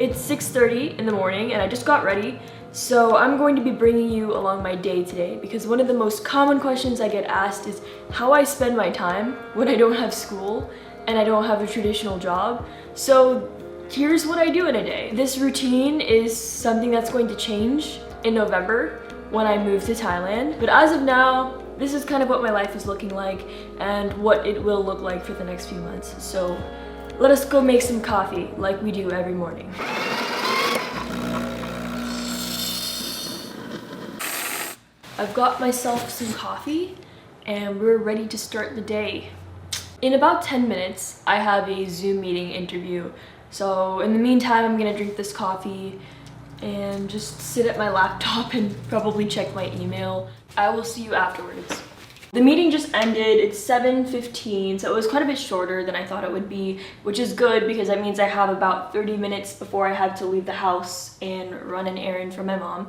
It's 6:30 in the morning and I just got ready, so I'm going to be bringing you along my day today because one of the most common questions I get asked is how I spend my time when I don't have school and I don't have a traditional job. So here's what I do in a day. This routine is something that's going to change in November when I move to Thailand, but as of now, this is kind of what my life is looking like and what it will look like for the next few months. So let us go make some coffee like we do every morning. I've got myself some coffee and we're ready to start the day. In about 10 minutes, I have a Zoom meeting interview. So in the meantime, I'm gonna drink this coffee and just sit at my laptop and probably check my email. I will see you afterwards. The meeting just ended. It's 7:15, so it was quite a bit shorter than I thought it would be, which is good because that means I have about 30 minutes before I have to leave the house and run an errand for my mom.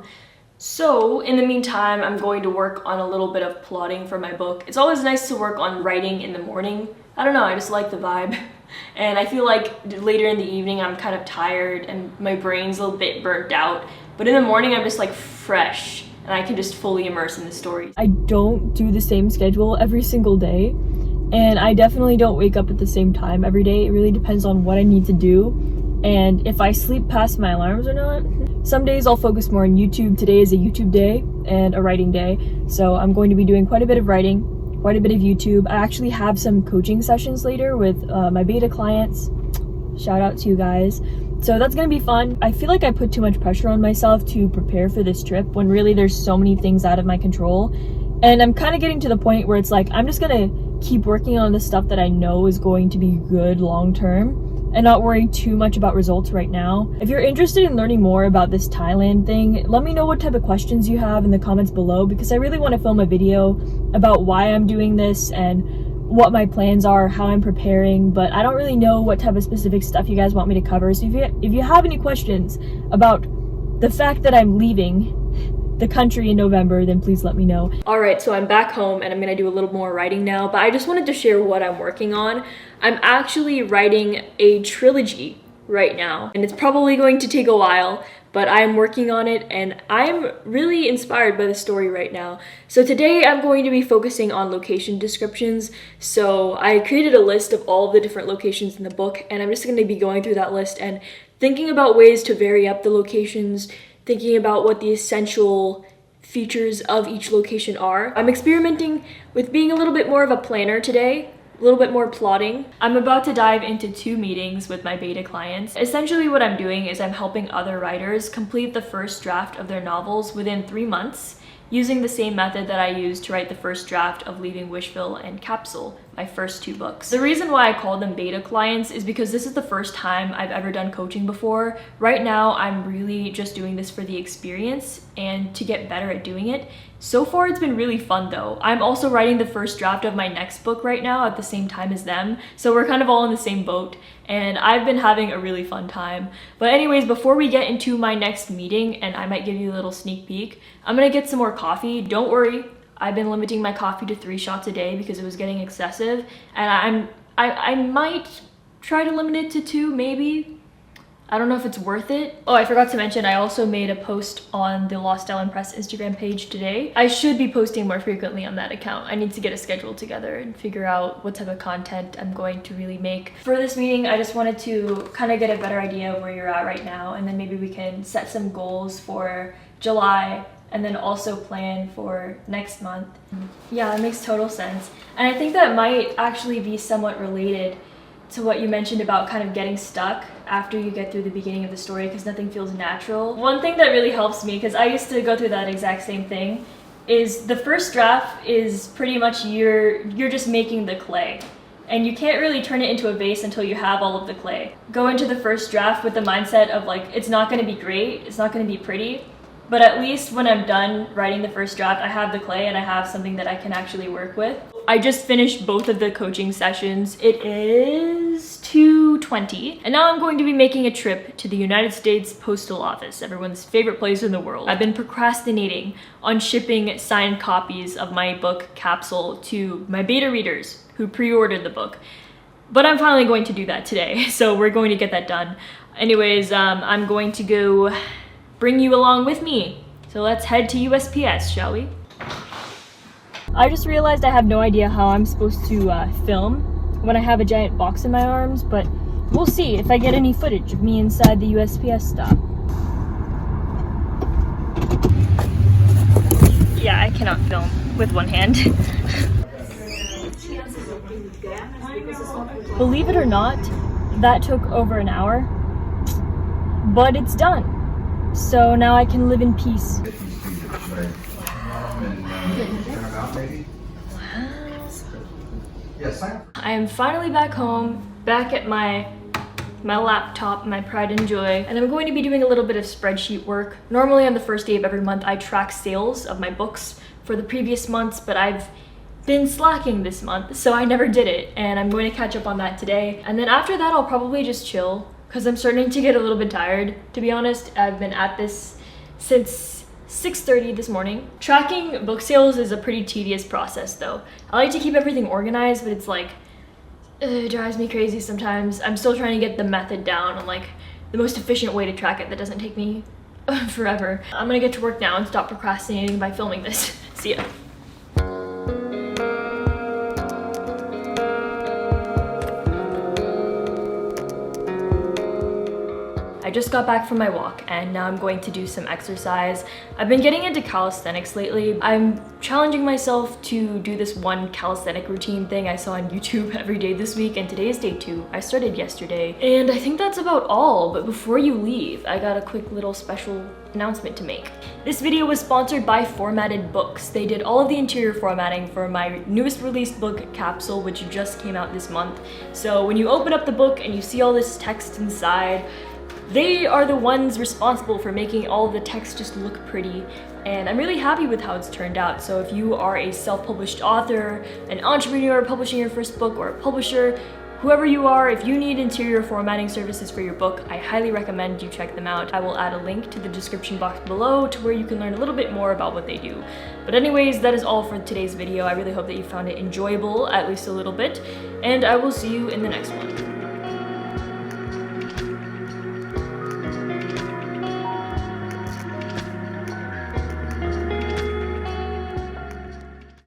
So in the meantime, I'm going to work on a little bit of plotting for my book. It's always nice to work on writing in the morning. I don't know, I just like the vibe. And I feel like later in the evening, I'm kind of tired and my brain's a little bit burnt out. But in the morning, I'm just like fresh and I can just fully immerse in the story. I don't do the same schedule every single day. And I definitely don't wake up at the same time every day. It really depends on what I need to do and if I sleep past my alarms or not. Some days I'll focus more on YouTube. Today is a YouTube day and a writing day. So I'm going to be doing quite a bit of writing, quite a bit of YouTube. I actually have some coaching sessions later with my beta clients. Shout out to you guys. So that's gonna be fun. I feel like I put too much pressure on myself to prepare for this trip when really there's so many things out of my control. And I'm kind of getting to the point where it's like, I'm just gonna keep working on the stuff that I know is going to be good long term and not worry too much about results right now. If you're interested in learning more about this Thailand thing, let me know what type of questions you have in the comments below because I really want to film a video about why I'm doing this and what my plans are, how I'm preparing, but I don't really know what type of specific stuff you guys want me to cover. So if you have any questions about the fact that I'm leaving the country in November, then please let me know. All right, so I'm back home and I'm gonna do a little more writing now, but I just wanted to share what I'm working on. I'm actually writing a trilogy right now, and it's probably going to take a while, but I'm working on it and I'm really inspired by the story right now. So today I'm going to be focusing on location descriptions. So I created a list of all of the different locations in the book and I'm just going to be going through that list and thinking about ways to vary up the locations, thinking about what the essential features of each location are. I'm experimenting with being a little bit more of a planner today, a little bit more plotting. I'm about to dive into 2 meetings with my beta clients. Essentially what I'm doing is I'm helping other writers complete the first draft of their novels within 3 months using the same method that I used to write the first draft of Leaving Wishville and Capsule, my first 2 books. The reason why I call them beta clients is because this is the first time I've ever done coaching before. Right now, I'm really just doing this for the experience and to get better at doing it. So far, it's been really fun though. I'm also writing the first draft of my next book right now at the same time as them. So we're kind of all in the same boat and I've been having a really fun time. But anyways, before we get into my next meeting, and I might give you a little sneak peek, I'm gonna get some more coffee. Don't worry, I've been limiting my coffee to 3 shots a day because it was getting excessive. And I might try to limit it to 2, maybe. I don't know if it's worth it. Oh, I forgot to mention, I also made a post on the Lost Island Press Instagram page today. I should be posting more frequently on that account. I need to get a schedule together and figure out what type of content I'm going to really make. For this meeting, I just wanted to kind of get a better idea of where you're at right now, and then maybe we can set some goals for July and then also plan for next month. Yeah, that makes total sense. And I think that might actually be somewhat related to what you mentioned about kind of getting stuck after you get through the beginning of the story because nothing feels natural. One thing that really helps me, because I used to go through that exact same thing, is the first draft is pretty much you're just making the clay. And you can't really turn it into a vase until you have all of the clay. Go into the first draft with the mindset of like, it's not gonna be great, it's not gonna be pretty, but at least when I'm done writing the first draft, I have the clay and I have something that I can actually work with. I just finished both of the coaching sessions. It is 2:20, and now I'm going to be making a trip to the United States Postal Office, everyone's favorite place in the world. I've been procrastinating on shipping signed copies of my book Capsule to my beta readers who pre-ordered the book. But I'm finally going to do that today, so we're going to get that done. Anyways, I'm going to go bring you along with me. So let's head to USPS, shall we? I just realized I have no idea how I'm supposed to film when I have a giant box in my arms, but we'll see if I get any footage of me inside the USPS stop. Yeah, I cannot film with one hand. Believe it or not, that took over an hour, but it's done. So now I can live in peace. I am finally back home, back at my laptop, my pride and joy, and I'm going to be doing a little bit of spreadsheet work. Normally on the first day of every month, I track sales of my books for the previous months, but I've been slacking this month, so I never did it, and I'm going to catch up on that today. And then after that, I'll probably just chill, because I'm starting to get a little bit tired, to be honest. I've been at this since 6:30 this morning. Tracking book sales is a pretty tedious process though. I like to keep everything organized, but it's like, it drives me crazy sometimes. I'm still trying to get the method down on like the most efficient way to track it that doesn't take me forever. I'm gonna get to work now and stop procrastinating by filming this. See ya. I just got back from my walk and now I'm going to do some exercise. I've been getting into calisthenics lately. I'm challenging myself to do this one calisthenic routine thing I saw on YouTube every day this week, and today is day 2. I started yesterday, and I think that's about all. But before you leave, I got a quick little special announcement to make. This video was sponsored by Formatted Books. They did all of the interior formatting for my newest released book, Capsule, which just came out this month. So when you open up the book and you see all this text inside, they are the ones responsible for making all of the text just look pretty, and I'm really happy with how it's turned out. So if you are a self-published author, an entrepreneur publishing your first book, or a publisher, whoever you are, if you need interior formatting services for your book, I highly recommend you check them out. I will add a link to the description box below to where you can learn a little bit more about what they do. But anyways, that is all for today's video. I really hope that you found it enjoyable, at least a little bit, and I will see you in the next one.